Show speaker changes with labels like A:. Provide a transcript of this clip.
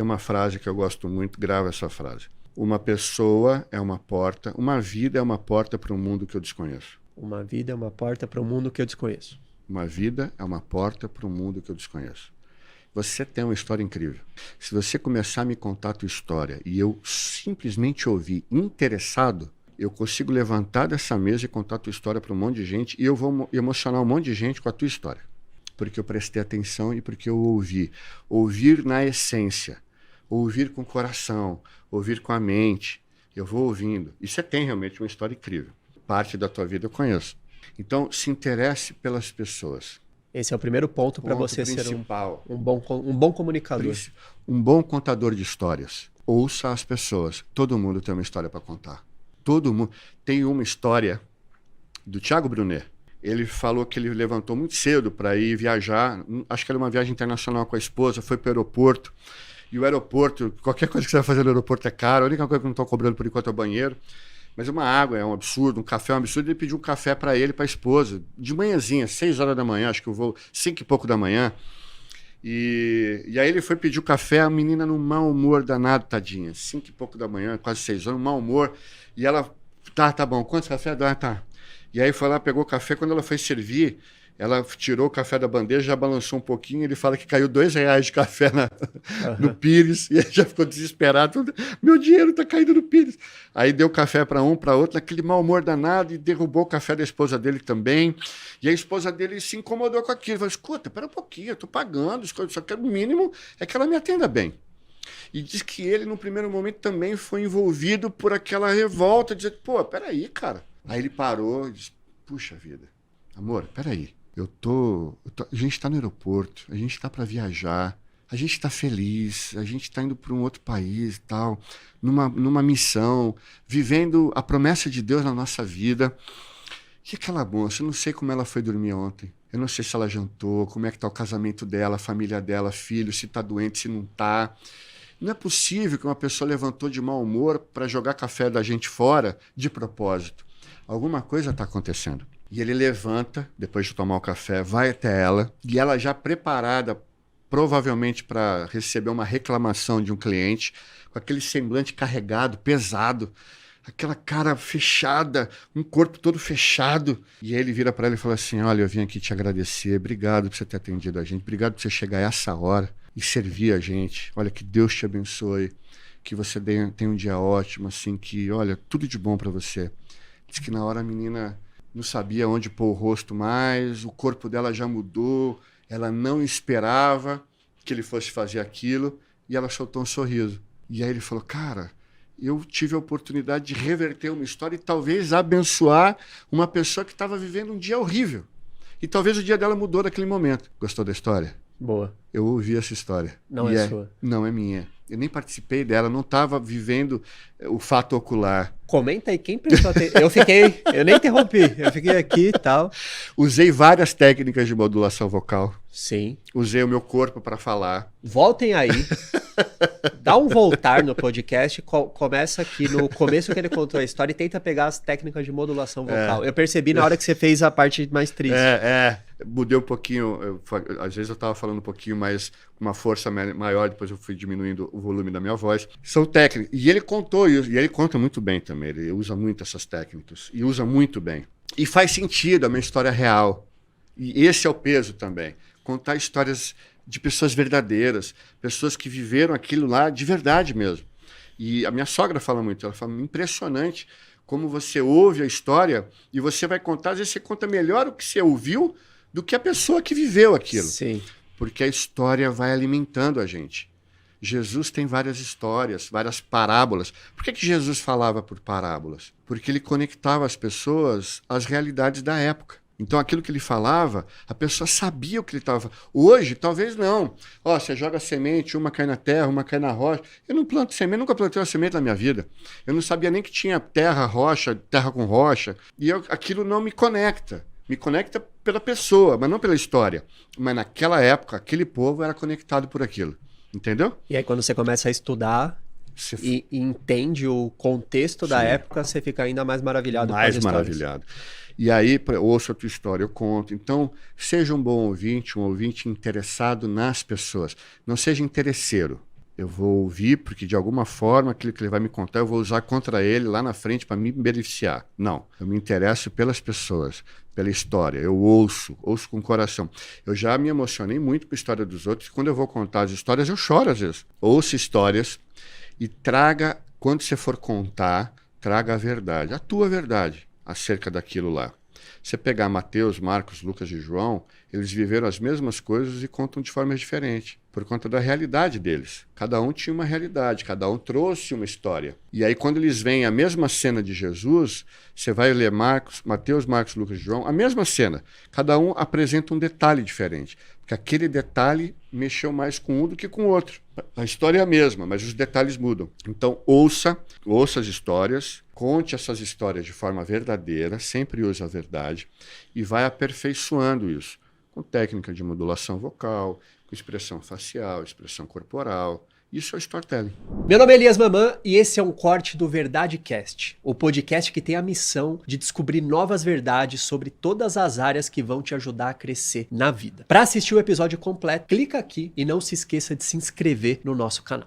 A: tem uma frase que eu gosto muito, grava essa frase. Uma pessoa é uma porta, uma vida é uma porta para um mundo que eu desconheço.
B: Uma vida é uma porta para um mundo que eu desconheço.
A: Uma vida é uma porta para um mundo que eu desconheço. Você tem uma história incrível. Se você começar a me contar a tua história e eu simplesmente ouvir interessado, eu consigo levantar dessa mesa e contar a tua história para um monte de gente e eu vou emocionar um monte de gente com a tua história. Porque eu prestei atenção e porque eu ouvi. Ouvir na essência. Ouvir com o coração. Ouvir com a mente. Eu vou ouvindo. E você tem realmente uma história incrível. Parte da tua vida eu conheço. Então, se interesse pelas pessoas.
B: Esse é o primeiro ponto para você ser um bom comunicador.
A: Um bom contador de histórias. Ouça as pessoas. Todo mundo tem uma história para contar. Todo mundo. Tem uma história do Thiago Brunet. Ele falou que ele levantou muito cedo para ir viajar. Acho que era uma viagem internacional com a esposa. Foi para o aeroporto. E o aeroporto, qualquer coisa que você vai fazer no aeroporto é caro. A única coisa que não estão cobrando por enquanto é o banheiro. Mas uma água é um absurdo, um café é um absurdo. Ele pediu um café para ele e para a esposa, de manhãzinha, 6 horas da manhã, acho que eu vou 5 e pouco da manhã. E aí ele foi pedir o café, a menina num mau humor danado, tadinha. 5 e pouco da manhã, quase 6 horas, um mau humor. E ela, tá bom, quantos cafés dá? Tá. E aí foi lá, pegou o café, quando ela foi servir, ela tirou o café da bandeja, já balançou um pouquinho, ele fala que caiu R$2 de café no Pires, e ele já ficou desesperado. Meu dinheiro tá caindo no Pires. Aí deu café para um, para outro, naquele mau humor danado, e derrubou o café da esposa dele também. E a esposa dele se incomodou com aquilo. Falou, escuta, pera um pouquinho, eu tô pagando, só que o mínimo é que ela me atenda bem. E diz que ele, no primeiro momento, também foi envolvido por aquela revolta, dizer, pô, peraí, cara. Aí ele parou e disse, puxa vida, amor, peraí. A gente está no aeroporto, a gente está para viajar, a gente está feliz, a gente está indo para um outro país e tal, numa missão, vivendo a promessa de Deus na nossa vida. E aquela moça, eu não sei como ela foi dormir ontem, eu não sei se ela jantou, como é que está o casamento dela, a família dela, filho, se está doente, se não está. Não é possível que uma pessoa levantou de mau humor para jogar café da gente fora de propósito. Alguma coisa está acontecendo. E ele levanta, depois de tomar o café, vai até ela, e ela já preparada, provavelmente para receber uma reclamação de um cliente, com aquele semblante carregado, pesado, aquela cara fechada, um corpo todo fechado. E ele vira para ela e fala assim, olha, eu vim aqui te agradecer, obrigado por você ter atendido a gente, obrigado por você chegar a essa hora e servir a gente. Olha, que Deus te abençoe, que você tenha um dia ótimo, assim, que, olha, tudo de bom para você. Diz que na hora a menina não sabia onde pôr o rosto mais, o corpo dela já mudou, ela não esperava que ele fosse fazer aquilo, e ela soltou um sorriso. E aí ele falou, cara, eu tive a oportunidade de reverter uma história e talvez abençoar uma pessoa que estava vivendo um dia horrível. E talvez o dia dela mudou naquele momento. Gostou da história?
B: Boa.
A: Eu ouvi essa história.
B: Não é sua?
A: Não, é minha. Eu nem participei dela, não estava vivendo o fato ocular.
B: Comenta aí, quem prestou atenção? Eu nem interrompi, eu fiquei aqui e tal.
A: Usei várias técnicas de modulação vocal.
B: Sim.
A: Usei o meu corpo para falar.
B: Voltem aí. Dá um voltar no podcast, começa aqui no começo que ele contou a história e tenta pegar as técnicas de modulação vocal. Eu percebi na hora que você fez a parte mais triste.
A: Mudei um pouquinho, às vezes eu estava falando um pouquinho mais, com uma força maior, depois eu fui diminuindo o volume da minha voz. São técnicas, e ele contou isso, e ele conta muito bem também, ele usa muito essas técnicas, e usa muito bem. E faz sentido, é uma história real. E esse é o peso também, contar histórias de pessoas verdadeiras, pessoas que viveram aquilo lá de verdade mesmo. E a minha sogra fala muito, ela fala, impressionante como você ouve a história e você vai contar, às vezes você conta melhor o que você ouviu do que a pessoa que viveu aquilo.
B: Sim.
A: Porque a história vai alimentando a gente. Jesus tem várias histórias, várias parábolas. Por que Jesus falava por parábolas? Porque ele conectava as pessoas às realidades da época. Então, aquilo que ele falava, a pessoa sabia o que ele estava. Hoje, talvez não. Você joga semente, uma cai na terra, uma cai na rocha. Eu não planto semente, nunca plantei uma semente na minha vida. Eu não sabia nem que tinha terra, rocha, terra com rocha. E aquilo não me conecta. Me conecta pela pessoa, mas não pela história. Mas naquela época, aquele povo era conectado por aquilo. Entendeu?
B: E aí, quando você começa a estudar e entende o contexto da época, você fica ainda mais maravilhado.
A: Mais maravilhado. E aí, ouça a tua história, eu conto. Então, seja um bom ouvinte, um ouvinte interessado nas pessoas. Não seja interesseiro. Eu vou ouvir porque, de alguma forma, aquilo que ele vai me contar, eu vou usar contra ele lá na frente para me beneficiar. Não, eu me interesso pelas pessoas, pela história. Eu ouço com o coração. Eu já me emocionei muito com a história dos outros. Quando eu vou contar as histórias, eu choro às vezes. Ouço histórias e traga, quando você for contar, traga a verdade, a tua verdade acerca daquilo lá. Você pegar Mateus, Marcos, Lucas e João, eles viveram as mesmas coisas e contam de formas diferentes, por conta da realidade deles. Cada um tinha uma realidade, cada um trouxe uma história. E aí, quando eles veem a mesma cena de Jesus, você vai ler Mateus, Marcos, Lucas e João, a mesma cena. Cada um apresenta um detalhe diferente, porque aquele detalhe mexeu mais com um do que com o outro. A história é a mesma, mas os detalhes mudam. Então, ouça as histórias, conte essas histórias de forma verdadeira, sempre use a verdade, e vai aperfeiçoando isso, com técnica de modulação vocal, com expressão facial, expressão corporal. Isso é storytelling.
B: Meu nome é Elias Mamã e esse é um corte do VerdadeCast, o podcast que tem a missão de descobrir novas verdades sobre todas as áreas que vão te ajudar a crescer na vida. Para assistir o episódio completo, clica aqui e não se esqueça de se inscrever no nosso canal.